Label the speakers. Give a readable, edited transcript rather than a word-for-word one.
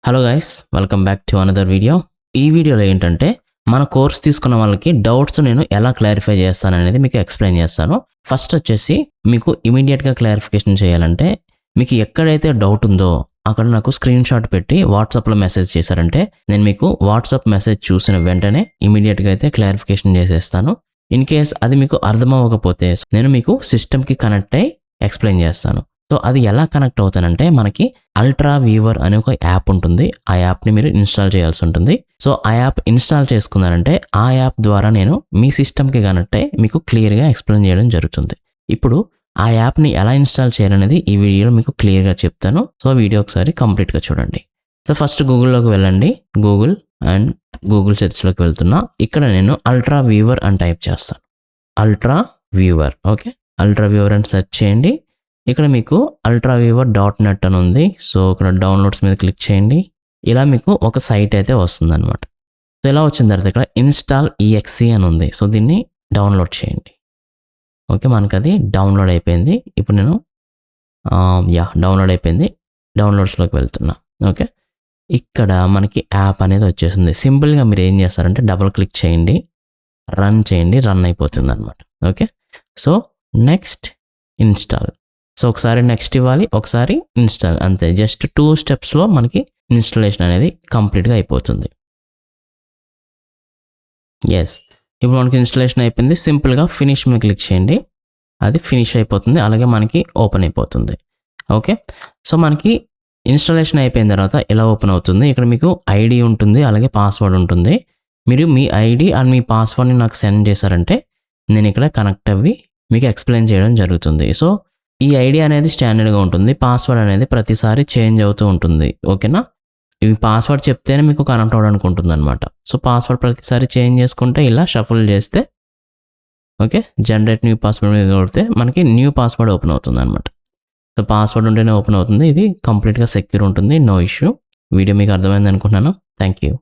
Speaker 1: Hello guys, welcome back to another video. ఈ వీడియోలో ఏంటంటే మన కోర్స్ తీసుకున్న వాళ్ళకి డౌట్స్ నేను ఎలా క్లారిఫై చేస్తాననేది మీకు ఎక్స్ప్లెయిన్ చేస్తాను. ఫస్ట్ వచ్చేసి మీకు ఇమీడియట్గా క్లారిఫికేషన్ చేయాలంటే మీకు ఎక్కడైతే డౌట్ ఉందో అక్కడ నాకు స్క్రీన్ షాట్ పెట్టి వాట్సాప్లో మెసేజ్ చేశారంటే నేను మీకు వాట్సాప్ మెసేజ్ చూసిన వెంటనే ఇమీడియట్గా అయితే క్లారిఫికేషన్ చేసేస్తాను. ఇన్ కేస్ అది మీకు అర్థమవ్వకపోతే నేను మీకు సిస్టమ్కి కనెక్ట్ అయ్యి ఎక్స్ప్లెయిన్ చేస్తాను. సో అది ఎలా కనెక్ట్ అవుతానంటే మనకి అల్ట్రా వ్యూవర్ అనే ఒక యాప్ ఉంటుంది. ఆ యాప్ని మీరు ఇన్స్టాల్ చేయాల్సి ఉంటుంది. సో ఆ యాప్ ఇన్స్టాల్ చేసుకున్నారంటే ఆ యాప్ ద్వారా నేను మీ సిస్టమ్కి కనెక్ట్ అయ్యి మీకు క్లియర్గా ఎక్స్ప్లెయిన్ చేయడం జరుగుతుంది. ఇప్పుడు ఆ యాప్ని ఎలా ఇన్స్టాల్ చేయాలనేది ఈ వీడియోలో మీకు క్లియర్గా చెప్తాను. సో వీడియో ఒకసారి కంప్లీట్గా చూడండి. సో ఫస్ట్ గూగుల్లోకి వెళ్ళండి. గూగుల్ సెర్చ్లోకి వెళ్తున్నా. ఇక్కడ నేను అల్ట్రా వ్యూవర్ అని టైప్ చేస్తాను. Ultra viewer, okay, ultra viewer అని సెర్చ్ చేయండి. ఇక్కడ మీకు ultraviewer.net అని ఉంది. సో ఇక్కడ డౌన్లోడ్స్ మీద క్లిక్ చేయండి. ఇలా మీకు ఒక సైట్ అయితే వస్తుంది అనమాట. సో ఇలా వచ్చిన తర్వాత ఇక్కడ ఇన్స్టాల్ EXE అని ఉంది. సో దీన్ని డౌన్లోడ్ చేయండి. ఓకే, మనకు అది డౌన్లోడ్ అయిపోయింది. ఇప్పుడు నేను డౌన్లోడ్ అయిపోయింది. డౌన్లోడ్స్లోకి వెళ్తున్నా. ఓకే, ఇక్కడ మనకి యాప్ అనేది వచ్చేసింది. సింపుల్గా మీరు ఏం చేస్తారంటే డబుల్ క్లిక్ చేయండి, రన్ చేయండి, రన్ అయిపోతుంది అనమాట. Okay, so next install. So ఒకసారి నెక్స్ట్ ఇవ్వాలి, ఒకసారి ఇన్స్టాల్, అంతే. జస్ట్ 2 స్టెప్స్లో మనకి ఇన్స్టాలేషన్ అనేది కంప్లీట్గా అయిపోతుంది. ఎస్, ఇప్పుడు మనకి ఇన్స్టాలేషన్ అయిపోయింది. సింపుల్గా ఫినిష్ మీద క్లిక్ చేయండి, అది ఫినిష్ అయిపోతుంది. అలాగే మనకి ఓపెన్ అయిపోతుంది. ఓకే, సో మనకి ఇన్స్టాలేషన్ అయిపోయిన తర్వాత ఇలా ఓపెన్ అవుతుంది. ఇక్కడ మీకు ఐడి ఉంటుంది, అలాగే పాస్వర్డ్ ఉంటుంది. మీరు మీ ఐడి అండ్ మీ పాస్వర్డ్ని నాకు సెండ్ చేశారంటే నేను ఇక్కడ కనెక్ట్ అవ్వి మీకు ఎక్స్ప్లెయిన్ చేయడం జరుగుతుంది. సో ఈ ఐడి అనేది స్టాండర్డ్గా ఉంటుంది. పాస్వర్డ్ అనేది ప్రతిసారి చేంజ్ అవుతూ ఉంటుంది. ఓకేనా, ఇవి పాస్వర్డ్ చెప్తేనే మీకు కనెక్ట్ అవ్వడానికి ఉంటుంది అనమాట. సో పాస్వర్డ్ ప్రతిసారి చేంజ్ చేసుకుంటే ఇలా షఫుల్ చేస్తే, ఓకే, జనరేట్ న్యూ పాస్వర్డ్ మీద కొడితే మనకి న్యూ పాస్వర్డ్ ఓపెన్ అవుతుంది అనమాట. సో పాస్వర్డ్ ఉంటేనే ఓపెన్ అవుతుంది. ఇది కంప్లీట్గా సెక్యూర్ ఉంటుంది, నో ఇష్యూ. వీడియో మీకు అర్థమైంది అనుకుంటున్నాను. Thank you.